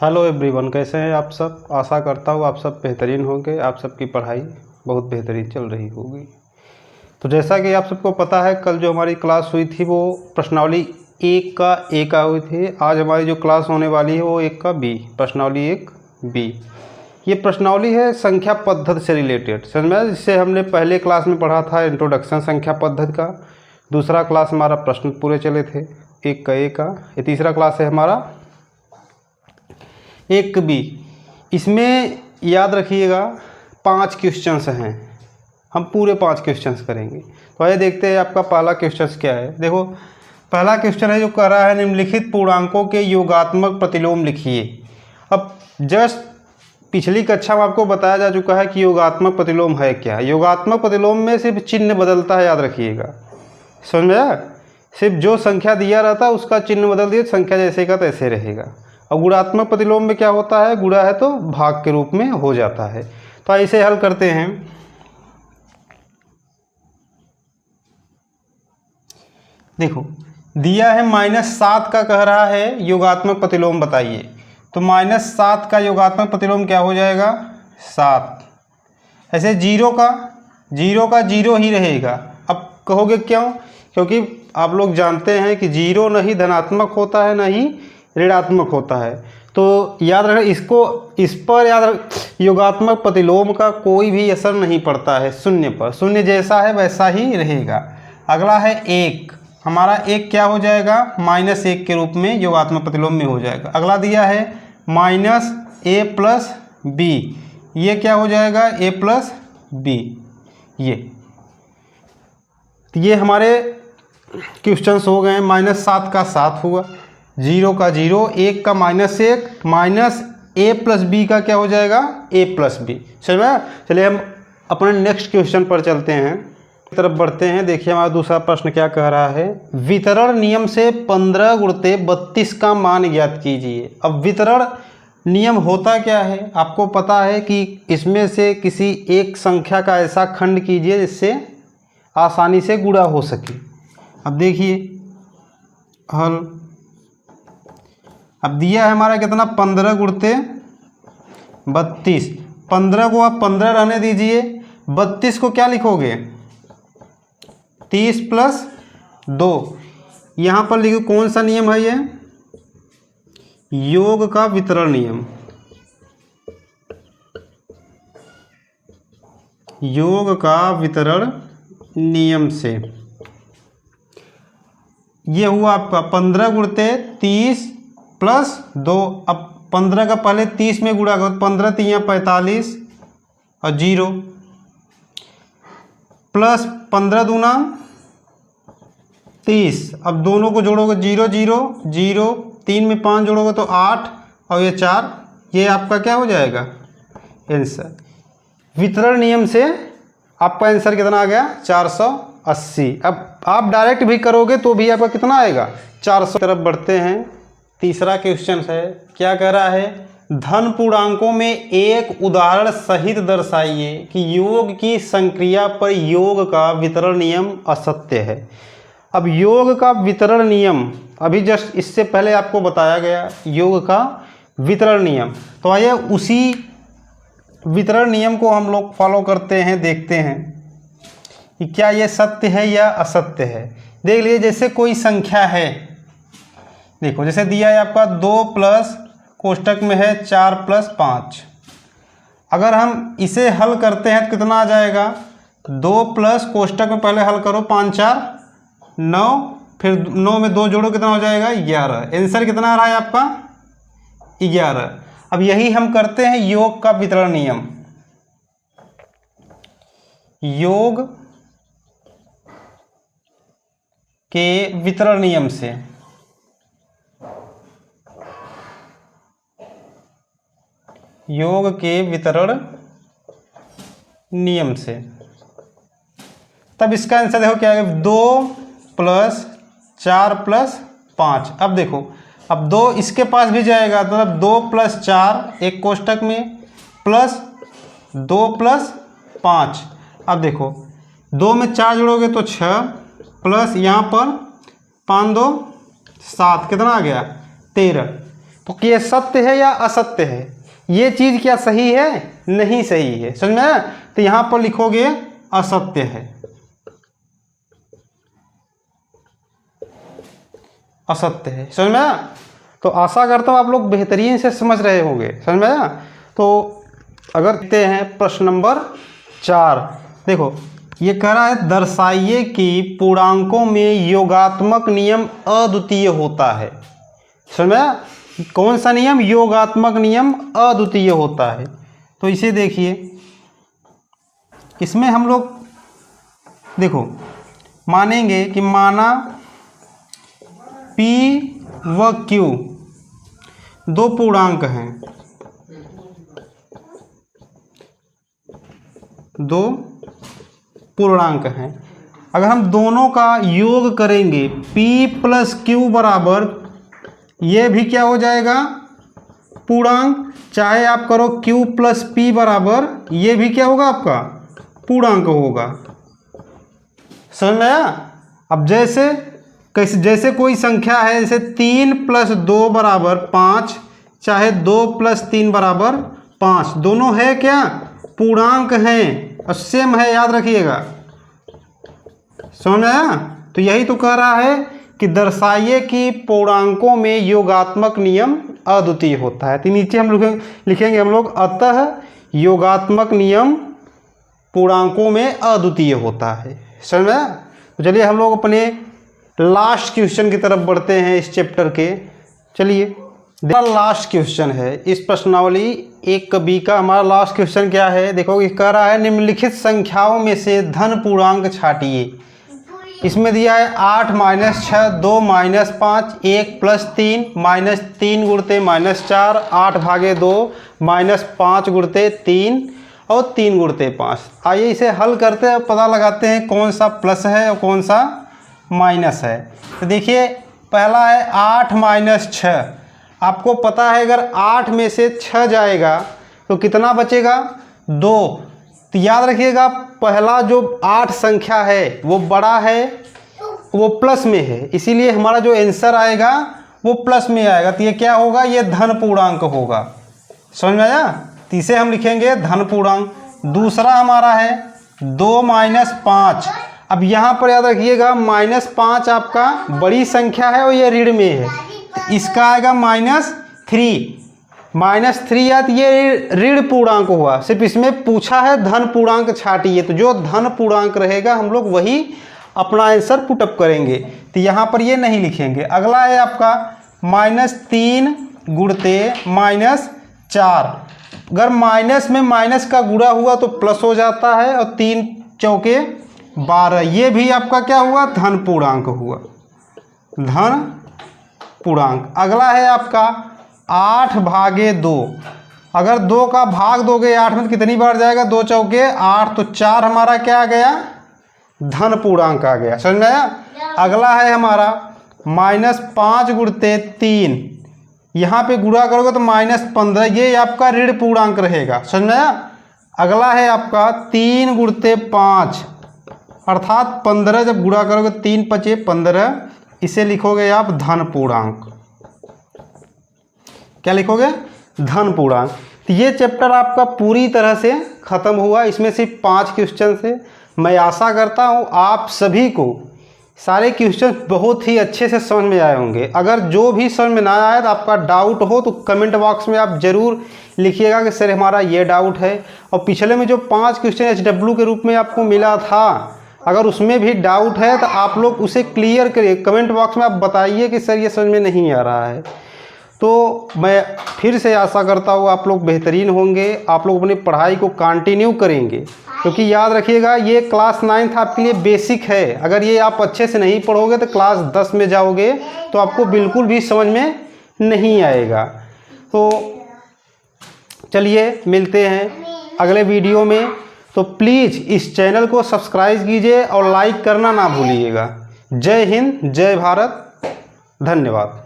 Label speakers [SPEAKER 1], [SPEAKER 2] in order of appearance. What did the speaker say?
[SPEAKER 1] Hello everyone, कैसे हैं आप सब। आशा करता हूँ आप सब बेहतरीन होंगे। आप सबकी पढ़ाई बहुत बेहतरीन चल रही होगी। तो जैसा कि आप सबको पता है, कल जो हमारी क्लास हुई थी वो प्रश्नावली 1 का ए का हुई थी। आज हमारी जो क्लास होने वाली है वो 1 का बी, प्रश्नावली 1 बी। ये प्रश्नावली है संख्या पद्धति से रिलेटेड, समझ में, जिससे हमने पहले क्लास में पढ़ा था इंट्रोडक्शन संख्या पद्धति का। दूसरा क्लास हमारा प्रश्न पूरे चले थे 1 का ए का। ये तीसरा क्लास है हमारा 1 बी। इसमें याद रखिएगा 5 क्वेश्चंस हैं, हम पूरे 5 क्वेश्चंस करेंगे। तो आइए देखते हैं आपका पहला क्वेश्चन क्या है। देखो, पहला क्वेश्चन है जो कह रहा है निम्नलिखित पूर्णांकों के योगात्मक प्रतिलोम लिखिए। अब जस्ट पिछली कक्षा में आपको बताया जा चुका है कि योगात्मक प्रतिलोम है क्या। योगात्मक प्रतिलोम में सिर्फ चिन्ह बदलता है, याद रखिएगा, समझ में आया। सिर्फ जो संख्या दिया रहता है उसका चिन्ह बदल दिए, संख्या जैसे का तैसे रहेगा। और गुणात्मक प्रतिलोम में क्या होता है, गुणा है तो भाग के रूप में हो जाता है। तो ऐसे हल करते हैं। देखो, दिया है -7 का, कह रहा है योगात्मक प्रतिलोम बताइए। तो -7 का योगात्मक प्रतिलोम क्या हो जाएगा, 7। ऐसे 0 का 0 ही रहेगा। अब कहोगे क्यों, क्योंकि आप लोग जानते हैं कि 0 न ही धनात्मक होता है न ही ऋणात्मक होता है। तो याद रखें इसको, इस पर याद रख, योगात्मक प्रतिलोम का कोई भी असर नहीं पड़ता है शून्य पर। शून्य जैसा है वैसा ही रहेगा। अगला है 1, हमारा 1 क्या हो जाएगा, -1 के रूप में योगात्मक प्रतिलोम में हो जाएगा। अगला दिया है -a + b, ये क्या हो जाएगा, a + b। ये हमारे क्वेश्चंस हो गए। -7 का 7 हुआ, 0 का 0, 1 का -1, -a + b का क्या हो जाएगा, a + b। चलिए हम अपने नेक्स्ट क्वेश्चन पर चलते हैं, तरफ बढ़ते हैं। देखिए हमारा दूसरा प्रश्न क्या कह रहा है, वितरण नियम से 15 गुणित 32 का मान ज्ञात कीजिए। अब वितरण नियम होता क्या है, आपको पता है कि इसमें से किसी एक संख्या का ऐसा खंड कीजिए जिससे आसानी से गुणा हो सके। अब देखिए हल, अब दिया है हमारा कितना, 15 गुणित 32। 15 को आप 15 रहने दीजिए, 32 को क्या लिखोगे, 30 + 2। यहाँ पर लिखो कौन सा नियम है, ये योग का वितरण नियम। योग का वितरण नियम से ये हुआ आपका 15 गुणित 30 + 2। अब 15 का पहले 30 में गुणा करो, 15 × 3 = 45 और 0 प्लस 15 दूना 30। अब दोनों को जोड़ोगे 0 0 0, 3 में 5 जोड़ोगे तो 8 और ये 4, ये आपका क्या हो जाएगा, आंसर। वितरण नियम से आपका आंसर कितना आ गया, 480। अब आप डायरेक्ट भी करोगे तो भी आपका कितना आएगा, 400। तरफ बढ़ते हैं। तीसरा क्वेश्चन है, क्या कह रहा है, धन पूर्णांकों में एक उदाहरण सहित दर्शाइए कि योग की संक्रिया पर योग का वितरण नियम असत्य है। अब योग का वितरण नियम अभी जस्ट इससे पहले आपको बताया गया, योग का वितरण नियम। तो आइए उसी वितरण नियम को हम लोग फॉलो करते हैं, देखते हैं कि क्या ये सत्य है या असत्य है। देख लीजिए, जैसे कोई संख्या है, देखो जैसे दिया है आपका 2 + कोष्टक में है 4 + 5। अगर हम इसे हल करते हैं तो कितना आ जाएगा, 2 + कोष्टक में पहले हल करो, 5 × 4 = 9, फिर 9 में 2 जोड़ो कितना हो जाएगा, 11। आंसर कितना आ रहा है आपका, 11। अब यही हम करते हैं योग का वितरण नियम। योग के वितरण नियम से योग के वितरण नियम से तब इसका आंसर देखो क्या है, 2 + 4 + 5। अब देखो, अब 2 इसके पास भी जाएगा तो अब 2 + 4 एक कोष्टक में प्लस 2 + 5। अब देखो 2 में 4 जोड़ोगे तो 6 प्लस यहाँ पर 5 × 2 = 7, कितना आ गया, 13। तो क्या सत्य है या असत्य है, ये चीज़ क्या सही है, नहीं सही है, समझ में आया। तो यहाँ पर लिखोगे असत्य है, असत्य है, समझ में आया। तो आशा करता हूँ आप लोग बेहतरीन से समझ रहे होंगे, समझ में आया। तो अगर देखते हैं प्रश्न नंबर 4, देखो ये कह रहा है दर्शाइए कि पूर्णांकों में योगात्मक नियम अद्वितीय होता है। समझ में आया, कौन सा नियम, योगात्मक नियम अद्वितीय होता है। तो इसे देखिए, इसमें हम लोग देखो मानेंगे कि माना P व Q दो पूर्णांक हैं, दो पूर्णांक हैं। अगर हम दोनों का योग करेंगे P प्लस Q बराबर, ये भी क्या हो जाएगा, पूर्णांक। चाहे आप करो Q प्लस P बराबर, ये भी क्या होगा आपका, पूर्णांक होगा। समझ में आया। अब जैसे कोई संख्या है, जैसे 3 प्लस 2 बराबर 5, चाहे 2 प्लस 3 बराबर 5, दोनों है क्या, पूर्णांक हैं और सेम है, याद रखिएगा। समझ में आया। तो यही तो कह रहा है कि दर्शाइए कि पूर्णांकों में योगात्मक नियम अद्वितीय होता है। तो नीचे हम लोग लिखेंगे हम लोग, अतः योगात्मक नियम पूर्णांकों में अद्वितीय होता है। समझ में। तो चलिए हम लोग अपने लास्ट क्वेश्चन की तरफ बढ़ते हैं इस चैप्टर के। चलिए लास्ट क्वेश्चन है इस प्रश्नावली 1B का। हमारा लास्ट क्वेश्चन क्या है, देखो ये कह रहा है निम्नलिखित संख्याओं में से धन पूर्णांक छांटिए। इसमें दिया है 8 - 6, 2 - 5, 1 + 3, -3 गुणते -4, 8/2, -5 गुणते 3 और 3 गुणते 5। आइए इसे हल करते हैं, पता लगाते हैं कौन सा प्लस है और कौन सा माइनस है। तो देखिए पहला है 8 - 6। आपको पता है अगर 8 में से 6 जाएगा तो कितना बचेगा, 2। तो याद रखिएगा पहला जो 8 संख्या है वो बड़ा है, वो प्लस में है, इसीलिए हमारा जो आंसर आएगा वो प्लस में आएगा। तो ये क्या होगा, ये धन पूर्णांक होगा। समझ में आया। तो इसे हम लिखेंगे धन पूर्णांक। दूसरा हमारा है 2 - 5। अब यहाँ पर याद रखिएगा -5 आपका बड़ी संख्या है और ये ऋण में है, तो इसका आएगा -3। -3 या तो ये ऋण पूर्णांक हुआ, सिर्फ इसमें पूछा है धन पूर्णांक छांटिए, तो जो धन पूर्णांक रहेगा हम लोग वही अपना आंसर पुटअप करेंगे। तो यहाँ पर ये नहीं लिखेंगे। अगला है आपका -3 गुणते -4। अगर माइनस में माइनस का गुणा हुआ तो प्लस हो जाता है, और 3 चौके 12, ये भी आपका क्या हुआ, धन पूर्णांक हुआ, धन पूर्णांक। अगला है आपका 8/2। अगर 2 का भाग दोगे 8 में तो कितनी बार जाएगा, 2 चौके 8, तो 4 हमारा क्या आ गया, धन पूर्णांक आ गया। समझ में आया। अगला है हमारा -5 गुणते 3। यहाँ पे गुणा करोगे तो -15, ये आपका ऋण पूर्णांक रहेगा। समझ में आया। अगला है आपका 3 गुणते 5, अर्थात 15 जब गुणा करोगे 3 × 5 = 15, इसे लिखोगे आप धन पूर्णांक। क्या लिखोगे, धन पूर्णांक। तो ये चैप्टर आपका पूरी तरह से ख़त्म हुआ। इसमें सिर्फ 5 क्वेश्चन थे। मैं आशा करता हूँ आप सभी को सारे क्वेश्चन बहुत ही अच्छे से समझ में आए होंगे। अगर जो भी समझ में ना आए तो आपका डाउट हो तो कमेंट बॉक्स में आप ज़रूर लिखिएगा कि सर हमारा ये डाउट है। और पिछले में जो 5 क्वेश्चन HW के रूप में आपको मिला था, अगर उसमें भी डाउट है तो आप लोग उसे क्लियर करिए, कमेंट बॉक्स में आप बताइए कि सर ये समझ में नहीं आ रहा है। तो मैं फिर से आशा करता हूँ आप लोग बेहतरीन होंगे, आप लोग अपनी पढ़ाई को कंटिन्यू करेंगे, क्योंकि याद रखिएगा ये क्लास 9th आपके लिए बेसिक है। अगर ये आप अच्छे से नहीं पढ़ोगे तो क्लास 10 में जाओगे तो आपको बिल्कुल भी समझ में नहीं आएगा। तो चलिए मिलते हैं अगले वीडियो में। तो प्लीज़ इस चैनल को सब्सक्राइब कीजिए और लाइक करना ना भूलिएगा। जय हिंद, जय भारत, धन्यवाद।